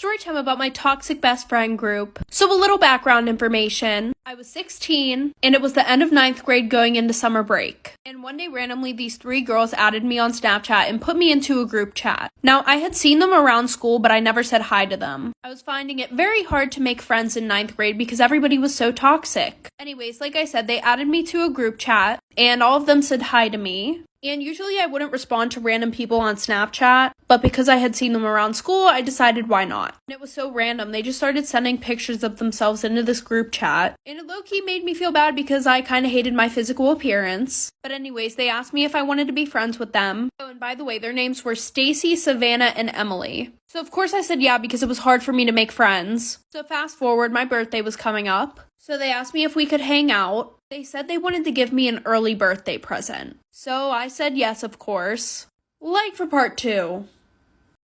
Story time about my toxic best friend group. So a little background information. I was 16, and it was the end of 9th grade going into summer break. And one day randomly these 3 girls added me on Snapchat and put me into a group chat. Now, I had seen them around school, but I never said hi to them. I was finding it very hard to make friends in 9th grade because everybody was so toxic. Anyways, like I said, they added me to a group chat, and all of them said hi to me. And usually I wouldn't respond to random people on Snapchat, but because I had seen them around school, I decided why not. And it was so random, they just started sending pictures of themselves into this group chat. And it low-key made me feel bad because I kind of hated my physical appearance. But anyways, they asked me if I wanted to be friends with them. Oh, and by the way, their names were Stacy, Savannah, and Emily. So of course I said yeah because it was hard for me to make friends. So fast forward, my birthday was coming up. So they asked me if we could hang out. They said they wanted to give me an early birthday present. So I said yes, of course. Like for part 2.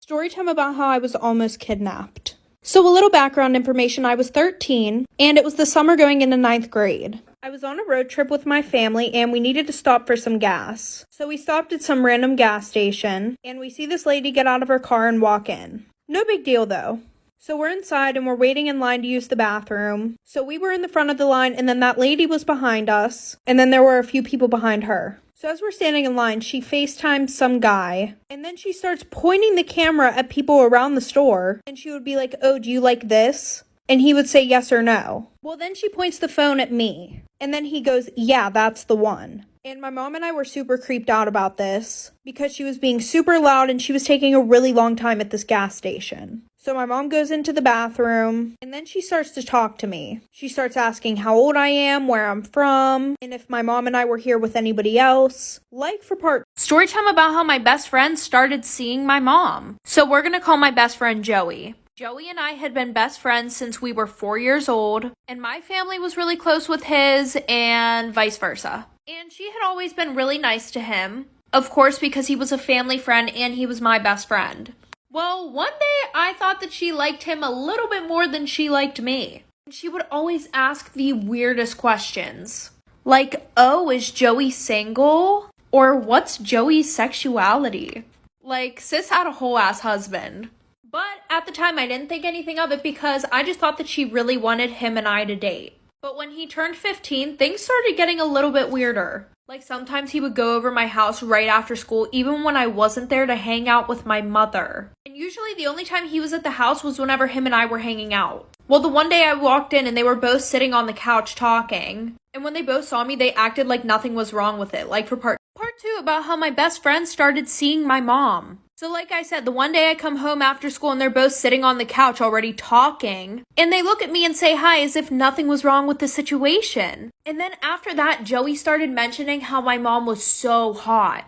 Story time about how I was almost kidnapped. So a little background information, I was 13, and it was the summer going into 9th grade. I was on a road trip with my family, and we needed to stop for some gas. So we stopped at some random gas station, and we see this lady get out of her car and walk in. No big deal though. So we're inside and we're waiting in line to use the bathroom. So we were in the front of the line and then that lady was behind us. And then there were a few people behind her. So as we're standing in line, she FaceTimes some guy. And then she starts pointing the camera at people around the store. And she would be like, oh, do you like this? And he would say yes or no. Well, then she points the phone at me. And then he goes, yeah, that's the one. And my mom and I were super creeped out about this because she was being super loud and she was taking a really long time at this gas station. So my mom goes into the bathroom and then she starts to talk to me. She starts asking how old I am, where I'm from, and if my mom and I were here with anybody else. Like for part story time about how my best friend started seeing my mom. So we're gonna call my best friend Joey. Joey and I had been best friends since we were 4 years old, and my family was really close with his and vice versa. And she had always been really nice to him, of course because he was a family friend and he was my best friend. Well, one day I thought that she liked him a little bit more than she liked me. She would always ask the weirdest questions. Like, oh, is Joey single? Or what's Joey's sexuality? Like, sis had a whole ass husband. But at the time, I didn't think anything of it because I just thought that she really wanted him and I to date. But when he turned 15, things started getting a little bit weirder. Like sometimes he would go over my house right after school, even when I wasn't there to hang out with my mother. And usually the only time he was at the house was whenever him and I were hanging out. Well, the one day I walked in and they were both sitting on the couch talking. And when they both saw me, they acted like nothing was wrong with it. Like for part 2 about how my best friend started seeing my mom. So like I said, the one day I come home after school and they're both sitting on the couch already talking. And they look at me and say hi as if nothing was wrong with the situation. And then after that, Joey started mentioning how my mom was so hot.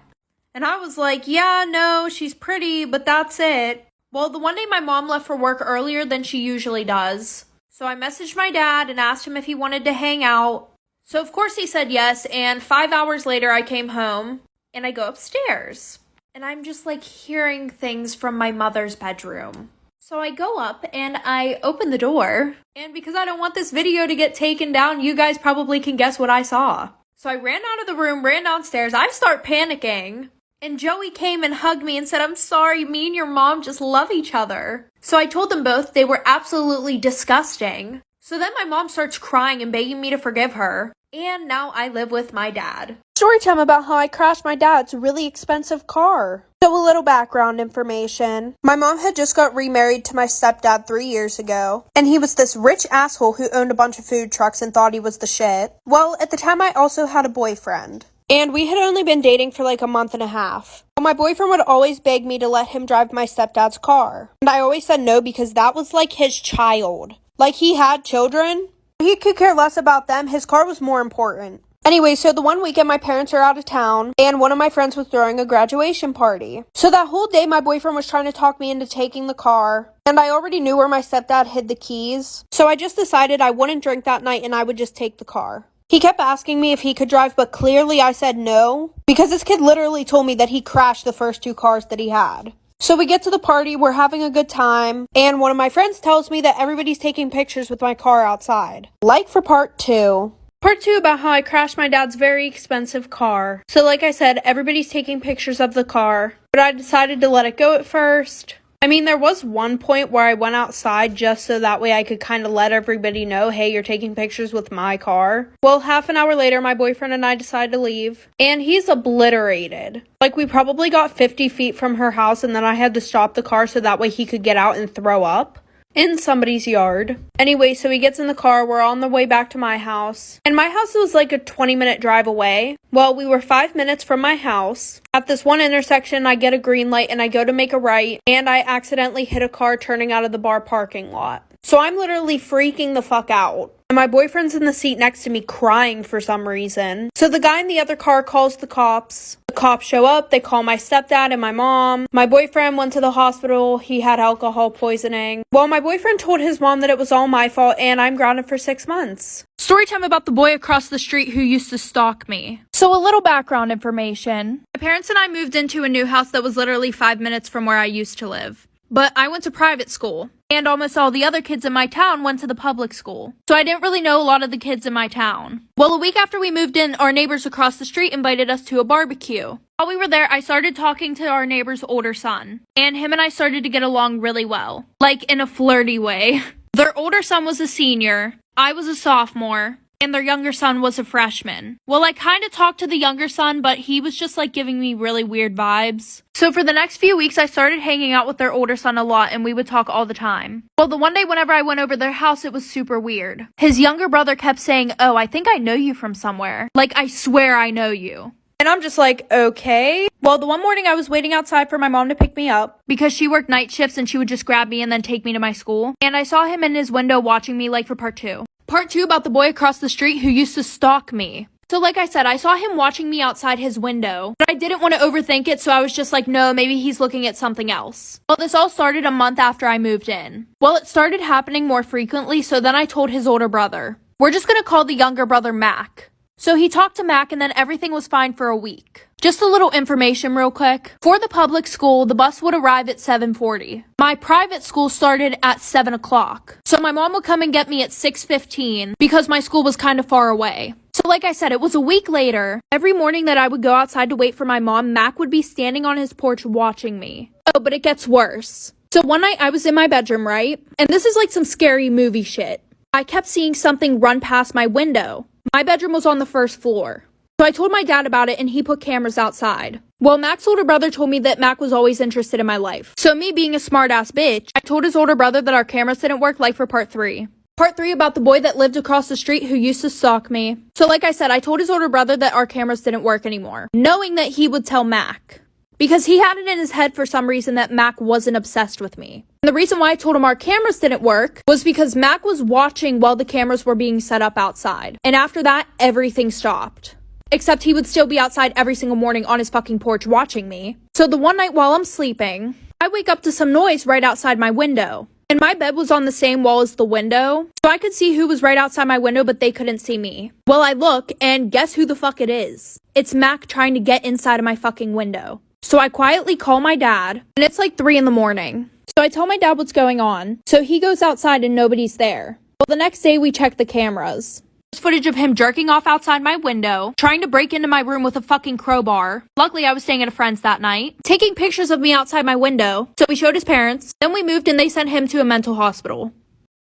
And I was like, yeah, no, she's pretty, but that's it. Well, the one day my mom left for work earlier than she usually does. So I messaged my dad and asked him if he wanted to hang out. So of course he said yes, and 5 hours later I came home and I go upstairs. And I'm just like hearing things from my mother's bedroom. So I go up and I open the door. And because I don't want this video to get taken down, you guys probably can guess what I saw. So I ran out of the room, ran downstairs. I start panicking. And Joey came and hugged me and said, I'm sorry, me and your mom just love each other. So I told them both they were absolutely disgusting. So then my mom starts crying and begging me to forgive her. And now I live with my dad. Story time about how I crashed my dad's really expensive car. So a little background information. My mom had just got remarried to my stepdad 3 years ago. And he was this rich asshole who owned a bunch of food trucks and thought he was the shit. Well, at the time I also had a boyfriend. And we had only been dating for like a month and a half. But my boyfriend would always beg me to let him drive my stepdad's car. And I always said no because that was like his child. Like he had children. He could care less about them. His car was more important. Anyway, so the one weekend my parents are out of town and one of my friends was throwing a graduation party. So that whole day my boyfriend was trying to talk me into taking the car. And I already knew where my stepdad hid the keys. So I just decided I wouldn't drink that night and I would just take the car. He kept asking me if he could drive, but clearly I said no. Because this kid literally told me that he crashed the first 2 cars that he had. So we get to the party, we're having a good time, and one of my friends tells me that everybody's taking pictures with my car outside. Like for part 2. Part 2 about how I crashed my dad's very expensive car. So like I said, everybody's taking pictures of the car, but I decided to let it go at first. I mean, there was one point where I went outside just so that way I could kind of let everybody know, hey, you're taking pictures with my car. Well, half an hour later, my boyfriend and I decided to leave, and he's obliterated. Like, we probably got 50 feet from her house, and then I had to stop the car so that way he could get out and throw up in somebody's yard. Anyway, so he gets in the car, we're on the way back to my house. And my house was like a 20-minute drive away. Well, we were 5 minutes from my house. At this one intersection, I get a green light and I go to make a right, and I accidentally hit a car turning out of the bar parking lot. So I'm literally freaking the fuck out. And my boyfriend's in the seat next to me crying for some reason. So the guy in the other car calls the cops. The cops show up, they call my stepdad and my mom. My boyfriend went to the hospital, he had alcohol poisoning. Well, my boyfriend told his mom that it was all my fault and I'm grounded for 6 months. Story time about the boy across the street who used to stalk me. So a little background information. My parents and I moved into a new house that was literally 5 minutes from where I used to live. But I went to private school, and almost all the other kids in my town went to the public school. So I didn't really know a lot of the kids in my town. Well, a week after we moved in, our neighbors across the street invited us to a barbecue. While we were there, I started talking to our neighbor's older son, and him and I started to get along really well. Like, in a flirty way. Their older son was a senior, I was a sophomore, and their younger son was a freshman. Well, I kind of talked to the younger son, but he was just like giving me really weird vibes. So for the next few weeks, I started hanging out with their older son a lot, and we would talk all the time. Well, the one day whenever I went over their house, it was super weird. His younger brother kept saying, "Oh, I think I know you from somewhere. Like, I swear I know you." And I'm just like, okay. Well, the one morning I was waiting outside for my mom to pick me up because she worked night shifts and she would just grab me and then take me to my school. And I saw him in his window watching me, like, for part 2. Part 2 about the boy across the street who used to stalk me. So like I said, I saw him watching me outside his window, but I didn't want to overthink it, so I was just like, no, maybe he's looking at something else. Well, this all started a month after I moved in. Well, it started happening more frequently, so then I told his older brother. We're just gonna call the younger brother Mac. So he talked to Mac and then everything was fine for a week. Just a little information real quick. For the public school, the bus would arrive at 7:40. My private school started at 7 o'clock. So my mom would come and get me at 6:15 because my school was kind of far away. So like I said, it was a week later. Every morning that I would go outside to wait for my mom, Mac would be standing on his porch watching me. Oh, but it gets worse. So one night I was in my bedroom, right? And this is like some scary movie shit. I kept seeing something run past my window. My bedroom was on the first floor. So I told my dad about it and he put cameras outside. Well, Mac's older brother told me that Mac was always interested in my life. So me being a smart-ass bitch, I told his older brother that our cameras didn't work, like for part 3. Part 3 about the boy that lived across the street who used to stalk me. So like I said, I told his older brother that our cameras didn't work anymore, knowing that he would tell Mac. Because he had it in his head for some reason that Mac wasn't obsessed with me. And the reason why I told him our cameras didn't work was because Mac was watching while the cameras were being set up outside. And after that, everything stopped. Except he would still be outside every single morning on his fucking porch watching me. So the one night while I'm sleeping, I wake up to some noise right outside my window. And my bed was on the same wall as the window, so I could see who was right outside my window, but they couldn't see me. Well, I look, and guess who the fuck it is? It's Mac trying to get inside of my fucking window. So I quietly call my dad, and it's like 3 in the morning. So I tell my dad what's going on. So he goes outside and nobody's there. Well, the next day we check the cameras. There's footage of him jerking off outside my window, trying to break into my room with a fucking crowbar. Luckily, I was staying at a friend's that night. Taking pictures of me outside my window. So we showed his parents. Then we moved and they sent him to a mental hospital.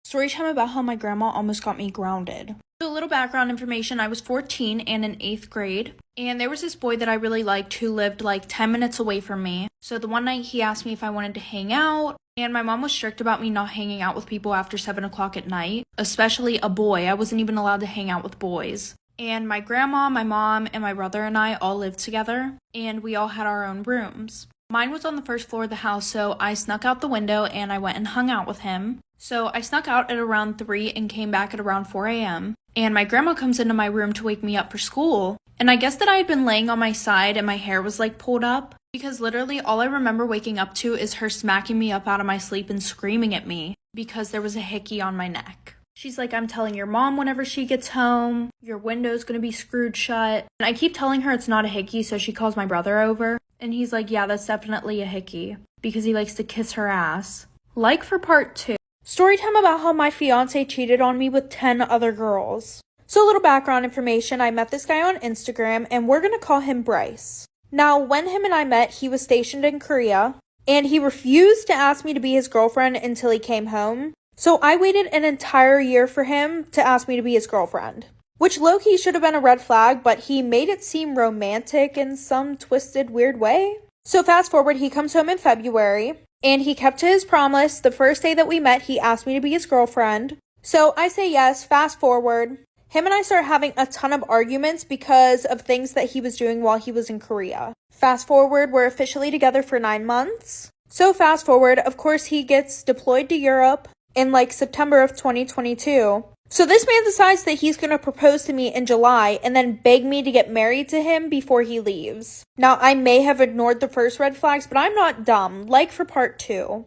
Story time about how my grandma almost got me grounded. So a little background information, I was 14 and in 8th grade. And there was this boy that I really liked who lived like 10 minutes away from me. So the one night he asked me if I wanted to hang out. And my mom was strict about me not hanging out with people after 7 o'clock at night. Especially a boy. I wasn't even allowed to hang out with boys. And my grandma, my mom, and my brother and I all lived together. And we all had our own rooms. Mine was on the first floor of the house, so I snuck out the window and I went and hung out with him. So I snuck out at around 3 and came back at around 4 a.m. And my grandma comes into my room to wake me up for school. And I guess that I had been laying on my side and my hair was like pulled up. Because literally all I remember waking up to is her smacking me up out of my sleep and screaming at me because there was a hickey on my neck. She's like, I'm telling your mom whenever she gets home, your window's gonna be screwed shut. And I keep telling her it's not a hickey, so she calls my brother over. And he's like, yeah, that's definitely a hickey. Because he likes to kiss her ass. Like for part 2. Story time about how my fiance cheated on me with 10 other girls. So a little background information, I met this guy on Instagram and we're gonna call him Bryce. Now, when him and I met, he was stationed in Korea. and he refused to ask me to be his girlfriend until he came home. So I waited an entire year for him to ask me to be his girlfriend, which low-key should have been a red flag, but he made it seem romantic in some twisted, weird way. So fast forward, he comes home in February, and he kept to his promise. The first day that we met, he asked me to be his girlfriend. So I say yes. Fast forward, him and I start having a ton of arguments because of things that he was doing while he was in Korea. Fast forward, we're officially together for 9 months. So fast forward, of course, he gets deployed to Europe in like September of 2022. So this man decides that he's going to propose to me in July and then beg me to get married to him before he leaves. Now, I may have ignored the first red flags, but I'm not dumb. Like for part 2.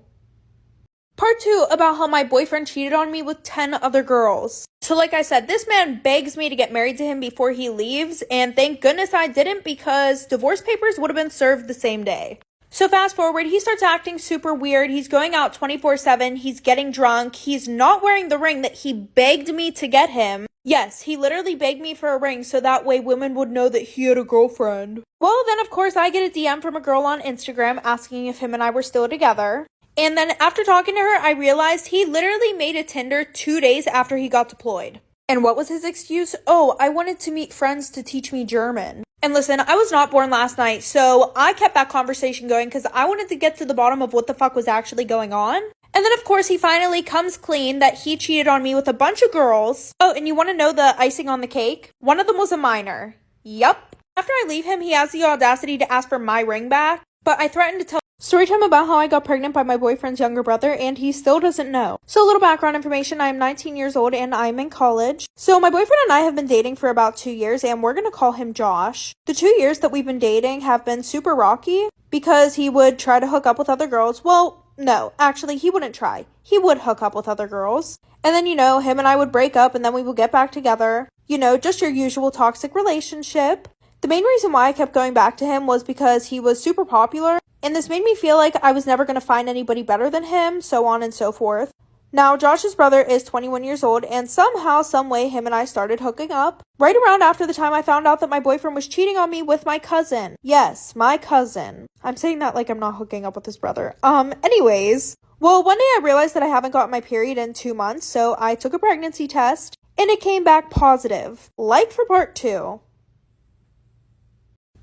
Part 2 about how my boyfriend cheated on me with 10 other girls. So like I said, this man begs me to get married to him before he leaves, and thank goodness I didn't, because divorce papers would have been served the same day. So fast forward, he starts acting super weird. He's going out 24/7. He's getting drunk. He's not wearing the ring that he begged me to get him. Yes, he literally begged me for a ring so that way women would know that he had a girlfriend. Well, then of course I get a DM from a girl on Instagram asking if him and I were still together. And then after talking to her, I realized he literally made a Tinder 2 days after he got deployed. And what was his excuse? Oh, I wanted to meet friends to teach me German. And listen, I was not born last night, so I kept that conversation going because I wanted to get to the bottom of what the fuck was actually going on. And then, of course, he finally comes clean that he cheated on me with a bunch of girls. Oh, and you want to know the icing on the cake? One of them was a minor. Yup. After I leave him, he has the audacity to ask for my ring back, but I threatened to tell Storytime about how I got pregnant by my boyfriend's younger brother, and he still doesn't know. So a little background information, I am 19 years old and I'm in college. So my boyfriend and I have been dating for about 2 years, and we're gonna call him Josh. The 2 years that we've been dating have been super rocky because he would try to hook up with other girls. Well, no, actually he wouldn't try. He would hook up with other girls. And then, him and I would break up and then we would get back together. Just your usual toxic relationship. The main reason why I kept going back to him was because he was super popular, and this made me feel like I was never going to find anybody better than him, so on and so forth. Now, Josh's brother is 21 years old, and somehow, someway, him and I started hooking up. Right around after the time I found out that my boyfriend was cheating on me with my cousin. Yes, my cousin. I'm saying that like I'm not hooking up with his brother. Anyways. Well, one day I realized that I haven't got my period in 2 months, so I took a pregnancy test, and it came back positive. Like for part 2.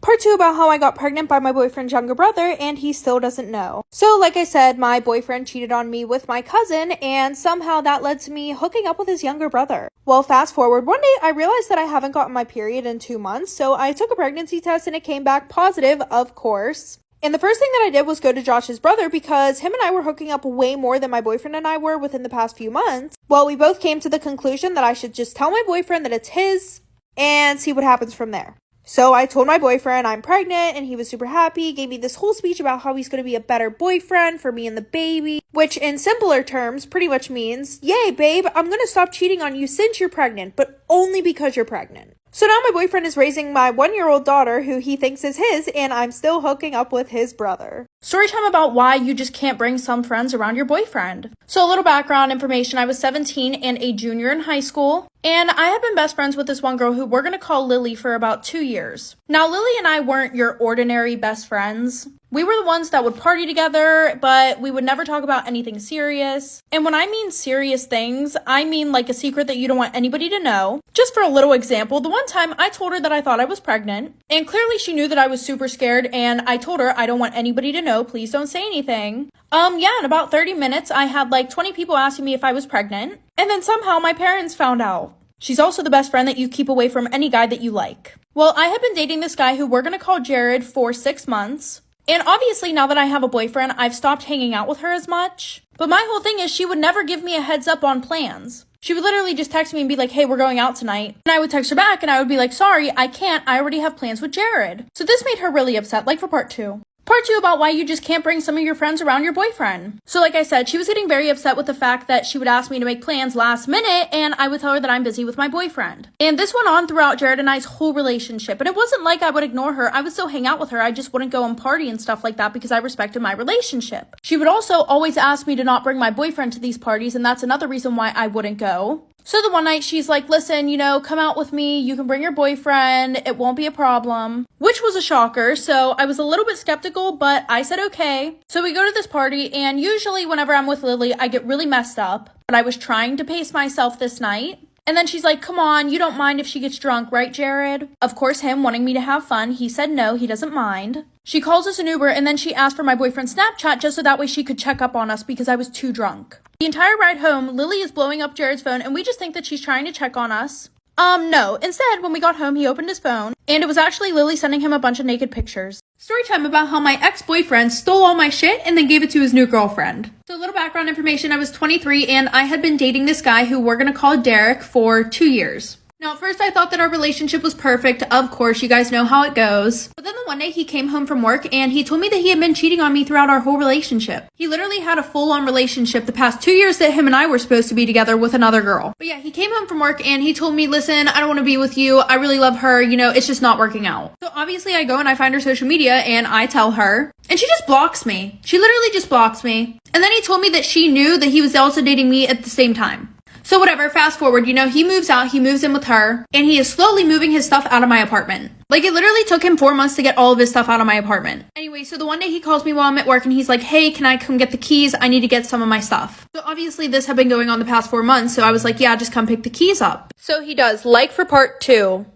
Part 2 about how I got pregnant by my boyfriend's younger brother, and he still doesn't know. So, like I said, my boyfriend cheated on me with my cousin, and somehow that led to me hooking up with his younger brother. Well, fast forward, one day I realized that I haven't gotten my period in 2 months, so I took a pregnancy test and it came back positive, of course. And the first thing that I did was go to Josh's brother because him and I were hooking up way more than my boyfriend and I were within the past few months. Well, we both came to the conclusion that I should just tell my boyfriend that it's his and see what happens from there. So I told my boyfriend I'm pregnant, and he was super happy, gave me this whole speech about how he's going to be a better boyfriend for me and the baby, which in simpler terms pretty much means, yay babe, I'm going to stop cheating on you since you're pregnant, but only because you're pregnant. So now my boyfriend is raising my 1-year-old daughter who he thinks is his, and I'm still hooking up with his brother. Storytime about why you just can't bring some friends around your boyfriend. So a little background information, I was 17 and a junior in high school, and I have been best friends with this one girl who we're going to call Lily for about 2 years. Now Lily and I weren't your ordinary best friends. We were the ones that would party together, but we would never talk about anything serious. And when I mean serious things, I mean like a secret that you don't want anybody to know. Just for a little example, the one time I told her that I thought I was pregnant, and clearly she knew that I was super scared, and I told her I don't want anybody to know, please don't say anything. In about 30 minutes, I had like 20 people asking me if I was pregnant, and then somehow my parents found out. She's also the best friend that you keep away from any guy that you like. Well, I have been dating this guy who we're gonna call Jared for 6 months. And obviously, now that I have a boyfriend, I've stopped hanging out with her as much. But my whole thing is she would never give me a heads up on plans. She would literally just text me and be like, hey, we're going out tonight. And I would text her back and I would be like, sorry, I can't. I already have plans with Jared. So this made her really upset, like for part 2. Part 2 about why you just can't bring some of your friends around your boyfriend. So like I said, she was getting very upset with the fact that she would ask me to make plans last minute and I would tell her that I'm busy with my boyfriend. And this went on throughout Jared and I's whole relationship. And it wasn't like I would ignore her. I would still hang out with her. I just wouldn't go and party and stuff like that because I respected my relationship. She would also always ask me to not bring my boyfriend to these parties, and that's another reason why I wouldn't go. So the one night she's like, listen, come out with me. You can bring your boyfriend. It won't be a problem, which was a shocker. So I was a little bit skeptical, but I said, okay. So we go to this party, and usually whenever I'm with Lily, I get really messed up, but I was trying to pace myself this night. And then she's like, come on, you don't mind if she gets drunk, right, Jared? Of course, him wanting me to have fun. He said no, he doesn't mind. She calls us an Uber, and then she asked for my boyfriend's Snapchat just so that way she could check up on us because I was too drunk. The entire ride home, Lily is blowing up Jared's phone, and we just think that she's trying to check on us. No. Instead, when we got home, he opened his phone, and it was actually Lily sending him a bunch of naked pictures. Storytime about how my ex-boyfriend stole all my shit and then gave it to his new girlfriend. So a little background information, I was 23 and I had been dating this guy who we're gonna call Derek for 2 years. Now, at first I thought that our relationship was perfect. Of course, you guys know how it goes. But then the one day he came home from work and he told me that he had been cheating on me throughout our whole relationship. He literally had a full-on relationship the past 2 years that him and I were supposed to be together with another girl. But yeah, he came home from work and he told me, listen, I don't want to be with you. I really love her. It's just not working out. So obviously I go and I find her social media and I tell her, and she just blocks me. She literally just blocks me. And then he told me that she knew that he was also dating me at the same time. So whatever, fast forward, he moves out, he moves in with her, and he is slowly moving his stuff out of my apartment. Like, it literally took him 4 months to get all of his stuff out of my apartment. Anyway, so the one day he calls me while I'm at work, and he's like, hey, can I come get the keys? I need to get some of my stuff. So obviously this had been going on the past 4 months, so I was like, yeah, just come pick the keys up. So he does, like for part 2.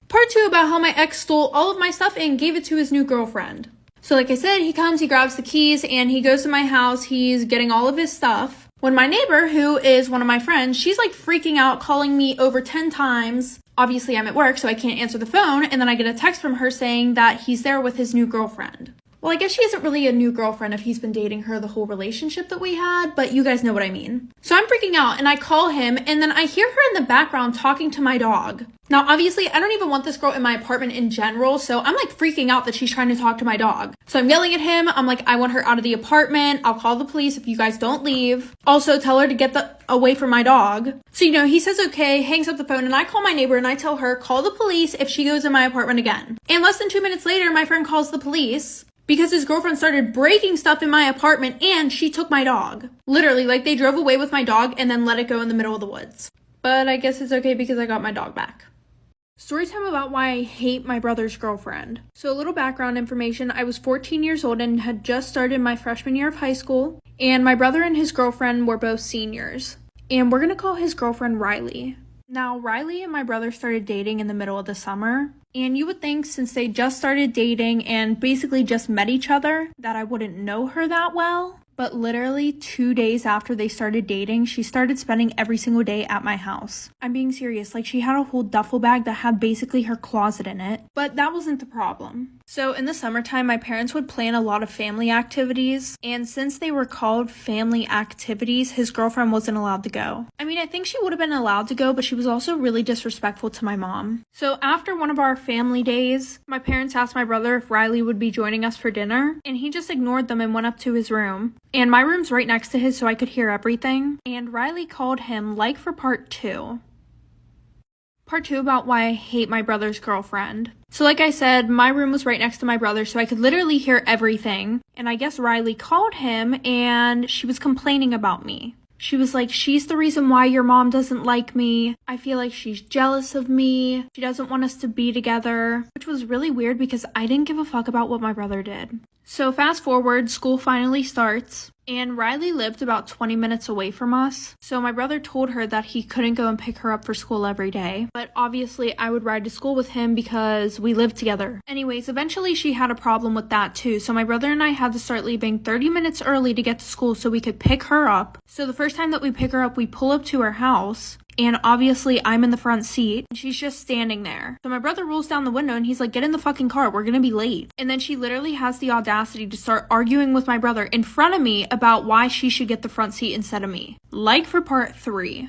Part 2 about how my ex stole all of my stuff and gave it to his new girlfriend. So like I said, he comes, he grabs the keys, and he goes to my house, he's getting all of his stuff. When my neighbor, who is one of my friends, she's like freaking out, calling me over 10 times. Obviously, I'm at work, so I can't answer the phone. And then I get a text from her saying that he's there with his new girlfriend. Well, I guess she isn't really a new girlfriend if he's been dating her the whole relationship that we had, but you guys know what I mean. So I'm freaking out and I call him and then I hear her in the background talking to my dog. Now, obviously, I don't even want this girl in my apartment in general, so I'm like freaking out that she's trying to talk to my dog. So I'm yelling at him. I'm like, I want her out of the apartment. I'll call the police if you guys don't leave. Also, tell her to get away from my dog. So, he says okay, hangs up the phone, and I call my neighbor and I tell her, call the police if she goes in my apartment again. And less than 2 minutes later, my friend calls the police because his girlfriend started breaking stuff in my apartment and she took my dog. Literally, like they drove away with my dog and then let it go in the middle of the woods. But I guess it's okay because I got my dog back. Storytime about why I hate my brother's girlfriend. So a little background information, I was 14 years old and had just started my freshman year of high school, and my brother and his girlfriend were both seniors. And we're gonna call his girlfriend Riley. Now, Riley and my brother started dating in the middle of the summer, and you would think since they just started dating and basically just met each other that I wouldn't know her that well. But literally 2 days after they started dating, she started spending every single day at my house. I'm being serious, like she had a whole duffel bag that had basically her closet in it. But that wasn't the problem. So in the summertime, my parents would plan a lot of family activities, and since they were called family activities, his girlfriend wasn't allowed to go. I mean, I think she would have been allowed to go, but she was also really disrespectful to my mom. So after one of our family days, my parents asked my brother if Riley would be joining us for dinner, and he just ignored them and went up to his room. And my room's right next to his, so I could hear everything. And Riley called him, like for part 2. Part 2 about why I hate my brother's girlfriend. So like I said, my room was right next to my brother, so I could literally hear everything. And I guess Riley called him and she was complaining about me. She was like, she's the reason why your mom doesn't like me. I feel like she's jealous of me. She doesn't want us to be together, which was really weird because I didn't give a fuck about what my brother did. So fast forward, school finally starts, and Riley lived about 20 minutes away from us. So my brother told her that he couldn't go and pick her up for school every day. But obviously I would ride to school with him because we lived together. Anyways, eventually she had a problem with that too. So my brother and I had to start leaving 30 minutes early to get to school so we could pick her up. So the first time that we pick her up, we pull up to her house. And obviously I'm in the front seat and she's just standing there. So my brother rolls down the window and he's like, get in the fucking car, we're gonna be late. And then she literally has the audacity to start arguing with my brother in front of me about why she should get the front seat instead of me. Like for part 3.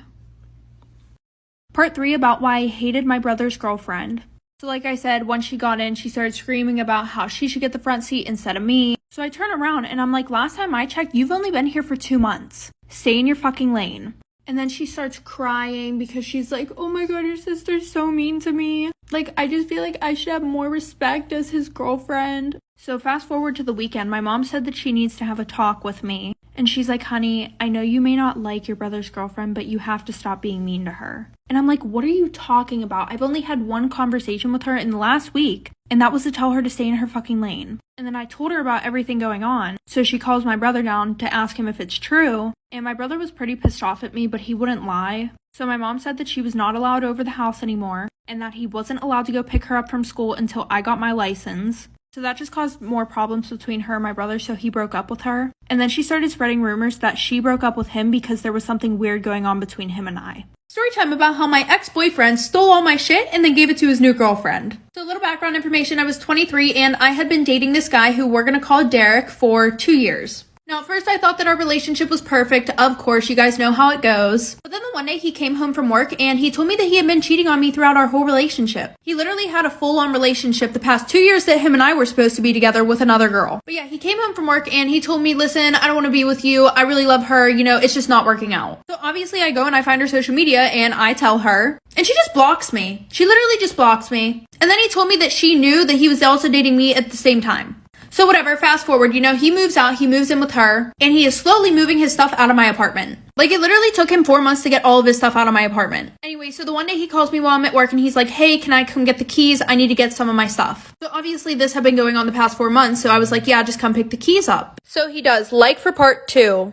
Part 3 about why I hated my brother's girlfriend. So like I said, once she got in, she started screaming about how she should get the front seat instead of me. So I turn around and I'm like, last time I checked, you've only been here for 2 months. Stay in your fucking lane. And then she starts crying because she's like, oh my god, your sister's so mean to me. Like, I just feel like I should have more respect as his girlfriend. So fast forward to the weekend, my mom said that she needs to have a talk with me. And she's like, honey, I know you may not like your brother's girlfriend, but you have to stop being mean to her. And I'm like, what are you talking about? I've only had one conversation with her in the last week, and that was to tell her to stay in her fucking lane. And then I told her about everything going on. So she calls my brother down to ask him if it's true. And my brother was pretty pissed off at me, but he wouldn't lie. So my mom said that she was not allowed over the house anymore, and that he wasn't allowed to go pick her up from school until I got my license. So that just caused more problems between her and my brother, so he broke up with her. And then she started spreading rumors that she broke up with him because there was something weird going on between him and I. Story time about how my ex-boyfriend stole all my shit and then gave it to his new girlfriend. So a little background information, I was 23 and I had been dating this guy who we're gonna call Derek for 2 years. Now, at first I thought that our relationship was perfect. Of course, you guys know how it goes. But then the one day he came home from work and he told me that he had been cheating on me throughout our whole relationship. He literally had a full-on relationship the past 2 years that him and I were supposed to be together with another girl. But yeah, he came home from work and he told me, listen, I don't want to be with you. I really love her. You know, it's just not working out. So obviously I go and I find her social media and I tell her, and she just blocks me. She literally just blocks me. And then he told me that she knew that he was also dating me at the same time. So whatever, fast forward, you know, he moves out, he moves in with her, and he is slowly moving his stuff out of my apartment. Like, it literally took him 4 months to get all of his stuff out of my apartment. Anyway, so the one day he calls me while I'm at work and he's like, hey, can I come get the keys? I need to get some of my stuff. So obviously this had been going on the past 4 months, so I was like, yeah, just come pick the keys up. So he does, like for part 2.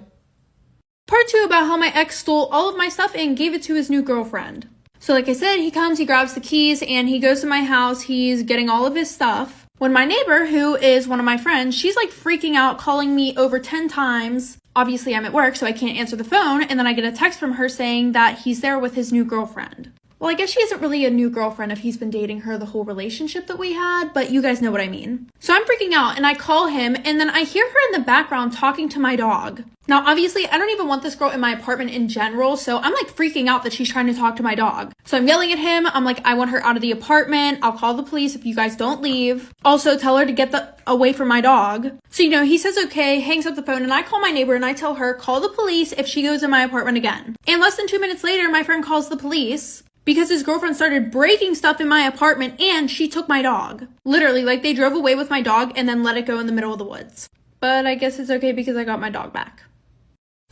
Part 2 about how my ex stole all of my stuff and gave it to his new girlfriend. So like I said, he comes, he grabs the keys, and he goes to my house, he's getting all of his stuff. When my neighbor, who is one of my friends, she's like freaking out, calling me over 10 times. Obviously, I'm at work, so I can't answer the phone. And then I get a text from her saying that he's there with his new girlfriend. Well, I guess she isn't really a new girlfriend if he's been dating her the whole relationship that we had, but you guys know what I mean. So I'm freaking out and I call him and then I hear her in the background talking to my dog. Now, obviously, I don't even want this girl in my apartment in general, so I'm like freaking out that she's trying to talk to my dog. So I'm yelling at him. I'm like, I want her out of the apartment. I'll call the police if you guys don't leave. Also, tell her to get away from my dog. So, you know, he says okay, hangs up the phone, and I call my neighbor and I tell her, call the police if she goes in my apartment again. And less than 2 minutes later, my friend calls the police because his girlfriend started breaking stuff in my apartment and she took my dog. Literally, like they drove away with my dog and then let it go in the middle of the woods. But I guess it's okay because I got my dog back.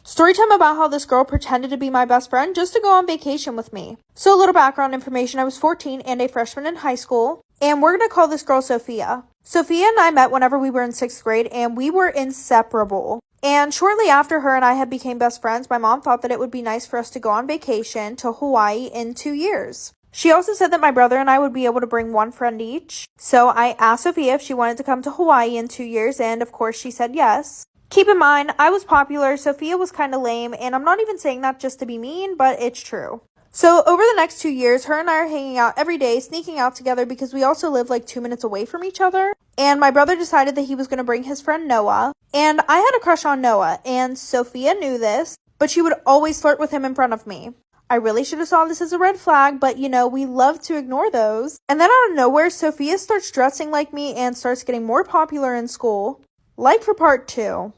Storytime about how this girl pretended to be my best friend just to go on vacation with me. So a little background information, I was 14 and a freshman in high school, and we're going to call this girl Sophia. Sophia and I met whenever we were in 6th grade, and we were inseparable. And shortly after her and I had became best friends, my mom thought that it would be nice for us to go on vacation to Hawaii in 2 years. She also said that my brother and I would be able to bring one friend each. So I asked Sophia if she wanted to come to Hawaii in 2 years, and of course she said yes. Keep in mind, I was popular, Sophia was kind of lame, and I'm not even saying that just to be mean, but it's true. So over the next 2 years, her and I are hanging out every day, sneaking out together because we also live like 2 minutes away from each other. And my brother decided that he was going to bring his friend Noah. And I had a crush on Noah, and Sophia knew this, but she would always flirt with him in front of me. I really should have saw this as a red flag, but you know, we love to ignore those. And then out of nowhere, Sophia starts dressing like me and starts getting more popular in school. Like for part 2.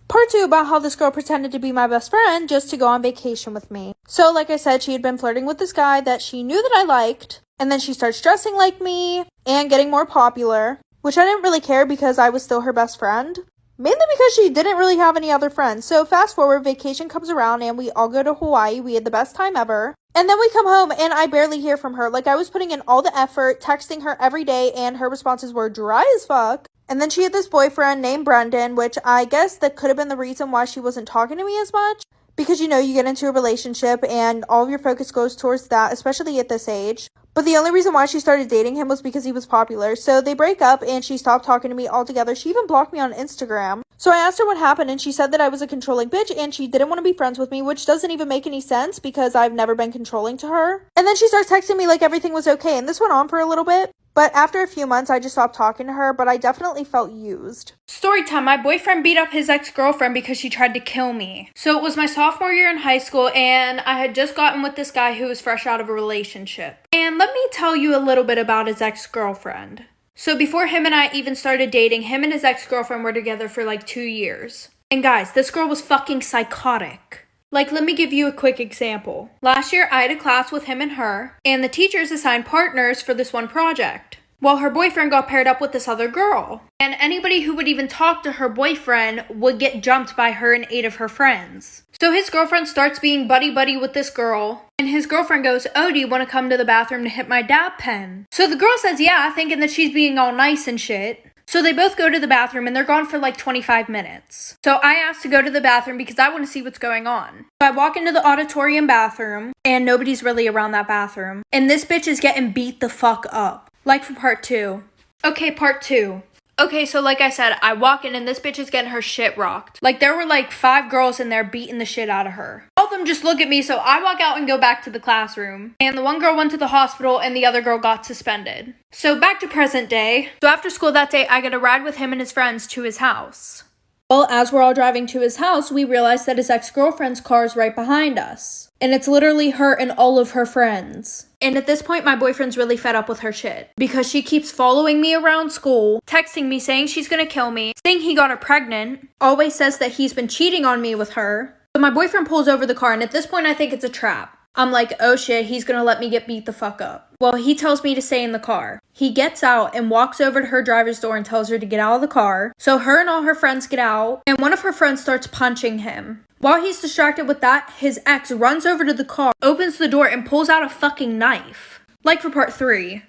Part 2 about how this girl pretended to be my best friend just to go on vacation with me. So like I said, she had been flirting with this guy that she knew that I liked, and then she starts dressing like me and getting more popular, which I didn't really care because I was still her best friend. Mainly because she didn't really have any other friends. So fast forward, vacation comes around and we all go to Hawaii. We had the best time ever. And then we come home and I barely hear from her. Like I was putting in all the effort, texting her every day, and her responses were dry as fuck. And then she had this boyfriend named Brendan, which I guess that could have been the reason why she wasn't talking to me as much. Because, you know, you get into a relationship and all of your focus goes towards that, especially at this age. But the only reason why she started dating him was because he was popular. So they break up and she stopped talking to me altogether. She even blocked me on Instagram. So I asked her what happened and she said that I was a controlling bitch and she didn't want to be friends with me, which doesn't even make any sense because I've never been controlling to her. And then she starts texting me like everything was okay, and this went on for a little bit. But after a few months, I just stopped talking to her, but I definitely felt used. Story time. My boyfriend beat up his ex-girlfriend because she tried to kill me. So it was my sophomore year in high school, and I had just gotten with this guy who was fresh out of a relationship. And let me tell you a little bit about his ex-girlfriend. So before him and I even started dating, him and his ex-girlfriend were together for like 2 years. And guys, this girl was fucking psychotic. Like, let me give you a quick example. Last year, I had a class with him and her, and the teachers assigned partners for this one project. Well, her boyfriend got paired up with this other girl. And anybody who would even talk to her boyfriend would get jumped by her and 8 of her friends. So his girlfriend starts being buddy-buddy with this girl. And his girlfriend goes, oh, do you want to come to the bathroom to hit my dab pen? So the girl says, yeah, thinking that she's being all nice and shit. So they both go to the bathroom and they're gone for like 25 minutes. So I asked to go to the bathroom because I want to see what's going on. So I walk into the auditorium bathroom and nobody's really around that bathroom. And this bitch is getting beat the fuck up. Like for part 2. Okay, part 2. Okay, so like I said, I walk in and this bitch is getting her shit rocked. Like there were like 5 girls in there beating the shit out of her. All of them just look at me, so I walk out and go back to the classroom. And the one girl went to the hospital and the other girl got suspended. So back to present day. So after school that day, I get a ride with him and his friends to his house. Well, as we're all driving to his house, we realize that his ex-girlfriend's car is right behind us. And it's literally her and all of her friends. And at this point, my boyfriend's really fed up with her shit. Because she keeps following me around school, texting me saying she's gonna kill me, saying he got her pregnant, always says that he's been cheating on me with her. So my boyfriend pulls over the car, and at this point, I think it's a trap. I'm like, oh shit, he's gonna let me get beat the fuck up. Well, he tells me to stay in the car. He gets out and walks over to her driver's door and tells her to get out of the car. So her and all her friends get out, and one of her friends starts punching him. While he's distracted with that, his ex runs over to the car, opens the door, and pulls out a fucking knife. Like for part 3.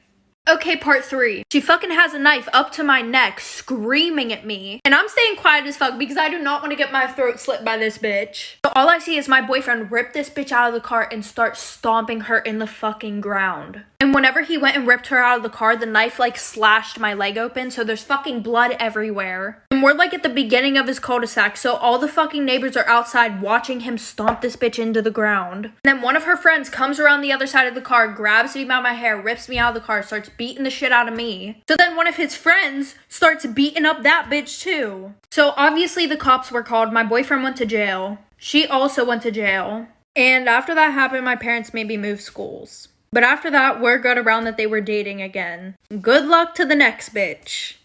Okay, part 3. She fucking has a knife up to my neck, screaming at me. And I'm staying quiet as fuck because I do not want to get my throat slit by this bitch. So all I see is my boyfriend rip this bitch out of the car and start stomping her in the fucking ground. And whenever he went and ripped her out of the car, the knife like slashed my leg open, so there's fucking blood everywhere. And we're like at the beginning of his cul-de-sac, so all the fucking neighbors are outside watching him stomp this bitch into the ground. And then one of her friends comes around the other side of the car, grabs me by my hair, rips me out of the car, starts beating the shit out of me. So then one of his friends starts beating up that bitch too. So obviously the cops were called. My boyfriend went to jail. She also went to jail. And after that happened, my parents made me move schools. But after that, word got around that they were dating again. Good luck to the next bitch.